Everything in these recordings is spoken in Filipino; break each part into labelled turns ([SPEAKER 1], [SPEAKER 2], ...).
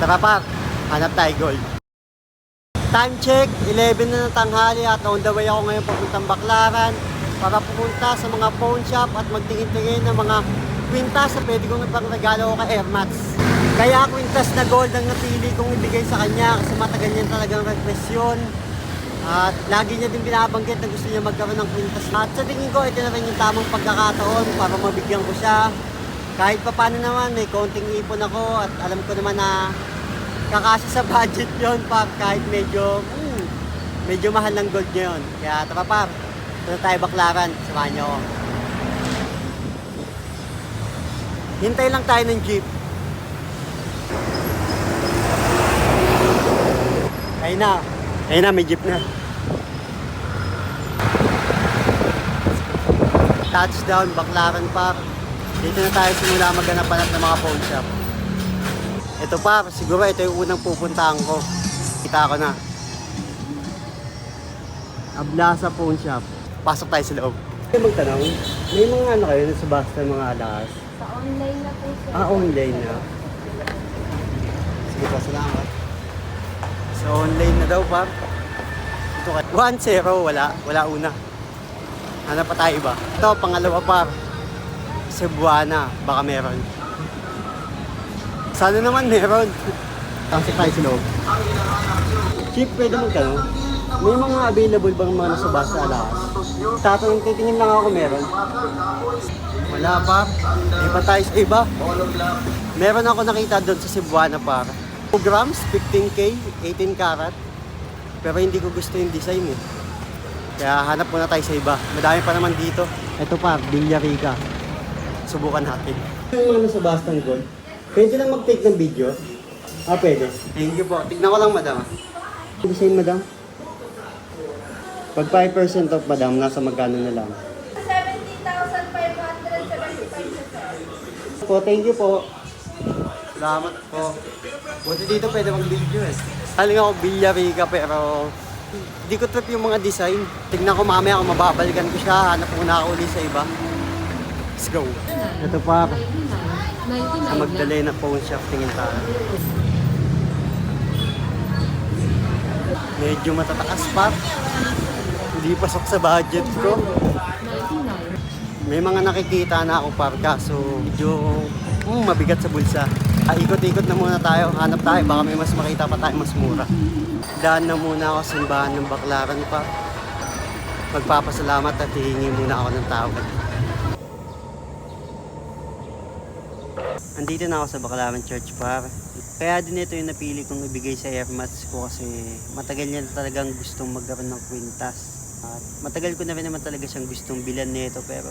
[SPEAKER 1] Tara par, hanap tayo gold. Time check, 11 na ng tanghali at on the way ako ngayon papuntang Baclaran para pumunta sa mga pawn shop at magtingin-tingin ng mga kwintas na pwede kong ipangregalo ko kay Airmats. Kaya kwintas na gold ang napili kong ibigay sa kanya kasi matagal niya talagang request yun. At lagi niya din binabanggit na gusto niya magkaroon ng kwintas. At sa tingin ko, ito na rin yung tamang pagkakataon para mabigyan ko siya. Kahit pa paano naman, may konting ipon ako at alam ko naman na kakasya sa budget yon par, kahit medyo mahal ng gold niya yun. Kaya tara par, ito tayo Baclaran, samahan niyo ako. Hintay lang tayo ng jeep. Ayun na, may jeep na. Touchdown, Baclaran par. Dito na tayo simula maghanap-hanap ng mga pawn shop. Ito par, siguro ito yung unang pupuntahan ko. Kita ko na. Ablasa Pawn Shop. Pasok tayo sa loob. Magtanong, may mga ano kayo na subasta mga alas?
[SPEAKER 2] Sa online na po sir.
[SPEAKER 1] Online na. Sige pa, salamat. So online na daw par. Ito ka. 1-0, wala una. Hanap pa tayo iba. Ito, pangalawa par. Cebuana, baka meron. Sana naman meron. Pasok tayo sa loob. Chief, pwede magtanong? May mga available bang mga nasa basta alas? Tatanong, titingin lang ako meron. Wala pa. Di pa tayo sa iba. Meron ako nakita doon sa Cebuana par. 2 grams, 15K, 18 karat. Pero hindi ko gusto yung design eh. Kaya hanap muna tayo sa iba. Madami pa naman dito. Ito par, Villarica. Subukan natin. Yung mga nasa basta ng gold. Pwede lang mag-take ng video? Pwede. Thank you po. Tignan ko lang, madam. Design, madam. Pag 5% off, madam, nasa magkano na lang?
[SPEAKER 2] 70,575
[SPEAKER 1] Po, thank you po. Salamat po. Buti dito pwede mag-video eh. Haling ako Villarica pero hindi ko trip yung mga design. Tignan ko mamaya kung mababalikan ko siya. Hanap muna ako ulit sa iba. Let's go. Ito pa. Sa Magdalena Pawn Shop, tingin tayo. Medyo matataas pa. Hindi pasok sa budget ko. May mga nakikita na ako par, kaso medyo mabigat sa bulsa. Ikot-ikot na muna tayo, hanap tayo, baka may mas makita pa tayo mas mura. Daan na muna ako sa simbahan ng Baclaran pa. Magpapasalamat at hihingi muna ako ng tawad. Andito na ako sa Baclaran Church par. Kaya din ito yung napili kong ibigay sa Airmats ko kasi matagal niya talagang gustong magkaroon ng kwintas. At matagal ko na rin naman talaga siyang gustong bilan nito pero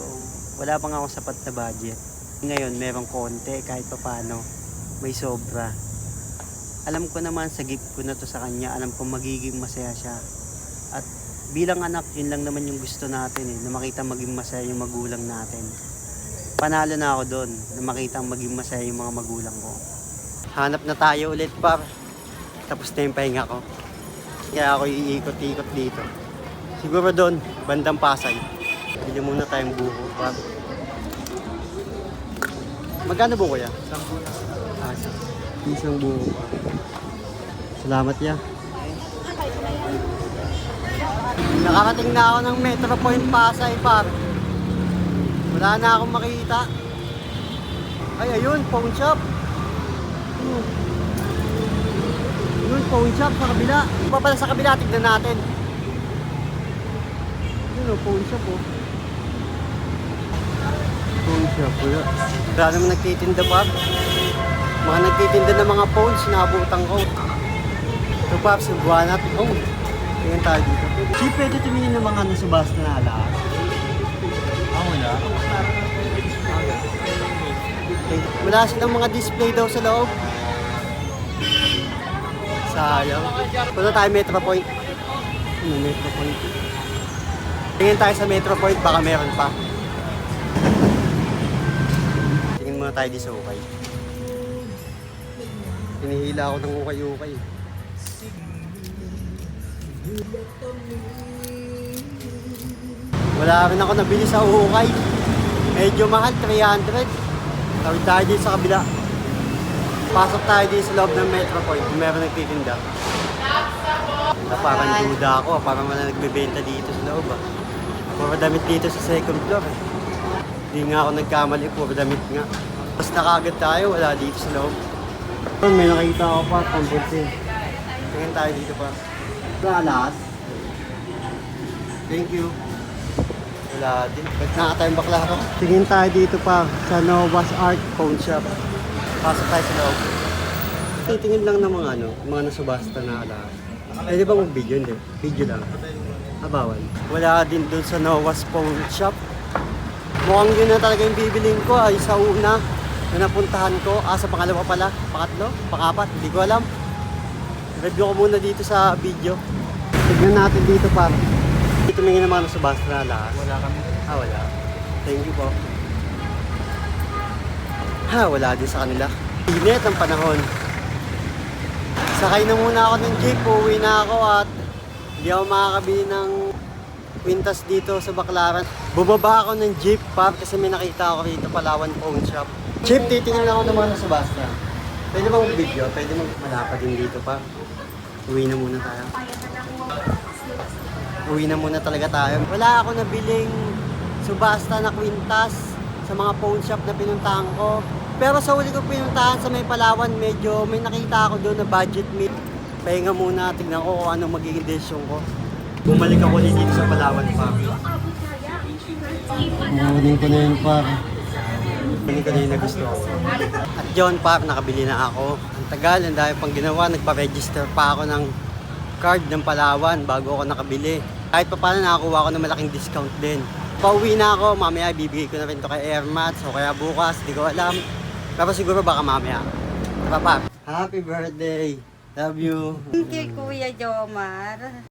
[SPEAKER 1] wala pang ako sapat na budget. Ngayon merong konti kahit pa paano may sobra. Alam ko naman sa gift ko na to sa kanya, alam ko magiging masaya siya. At bilang anak, yun lang naman yung gusto natin na makita maging masaya yung magulang natin. Panalo na ako doon na makita maging masaya yung mga magulang ko. Hanap na tayo ulit par. Tapos na yung pahinga ko. Kaya ako iikot-ikot dito. Siguro doon, bandang Pasay. Bili muna tayong buko par. Magkano buko ya? Isang buko. Salamat ya. Nakarating na ako ng Metro Point Pasay par. Wala na akong makita. Ay, ayun, pawn shop. Ayun, pawn shop sa kabila. Iba pala sa kabila, tignan natin. Ayun, pawn shop oh. Pawn shop, wala. Wala naman nagtitinda pa. Mga nagtitinda ng mga pawns, sinabutan ko. Ito pa, Cebuana. Oh, tingnan tayo dito. Chief, pwede tumingin ng mga nasubasta na alas. Wala. Wala silang mga display daw sa loob. Sayang. Punta tayo Metro Point. Ano Metro Point? Tingin tayo sa Metro Point, baka meron pa. Tingin muna tayo di sa ukay. Hinihila ako ng ukay-ukay. Wala rin ako nabili sa ukay. Medyo mahal, 300. Tawid tayo dito sa kabila. Pasok tayo dito sa loob ng Metro Point kung meron nagtitinda. Parang duda ako, parang wala nagbebenta dito sa loob ah. Puro damit dito sa second floor eh. Hindi nga ako nagkamali, puro damit nga. Tapos nakagad tayo, wala dito sa loob. May nakita ako pa, tambulsin. Tingin tayo dito pa. Wala lahat. Thank you. Wala din. Ba't nakatayong bakla ako? Tingin tayo dito pa sa Novas Art Phone Shop. Pasok tayo sa loob. Titingin lang ng mga nasubasta na lahat. Pwede ba mag-video? Hindi. Video lang. Bawal. Wala din dun sa Novas Phone Shop. Mukhang yun na talaga yung bibiling ko ay sa una na napuntahan ko. Sa pangalawa pala. Pangatlo? Pangapat? Hindi ko alam. Review ko muna dito sa video. Tignan natin dito pa. Dito tumingin ng mga nasubasta na lahat.
[SPEAKER 3] Wala kami.
[SPEAKER 1] Wala. Thank you po. Wala din sa kanila. Init ang panahon. Sakay na muna ako ng jeep, uuwi na ako at hindi ako makakabili ng kwintas dito sa Baclaran. Bumaba ako ng jeep kasi may nakita ako rito, Palawan Phone Shop. Jeep, titingin ako ng mga nasubasta. Pwede bang video? Pwede malapad din dito pa. Uwi na muna tayo. Uwi na muna talaga tayo. Wala ako nabiling subasta na kwintas sa mga phone shop na pinuntahan ko. Pero sa huli ko pinuntahan sa may Palawan, medyo may nakita ako doon na budget meal. Pahinga muna, tignan ko kung anong magiging desisyon ko. Bumalik ako ulit dito sa Palawan pa. Kunin ko na yun pa. Kunin ko na yung nagusto ko. At yun pa, nakabili na ako. Ang tagal, ang dami pang ginawa. Nagpa-register pa ako ng card ng Palawan bago ako nakabili. Kahit pa paano nakakuha ko ng malaking discount din. Pauwi na ako, mamaya bibigay ko na rin to kay Airmats o kaya bukas, di ko alam. Pero siguro baka mamaya. Tara pa. Happy birthday! Love you!
[SPEAKER 4] Thank you, Kuya Jomar.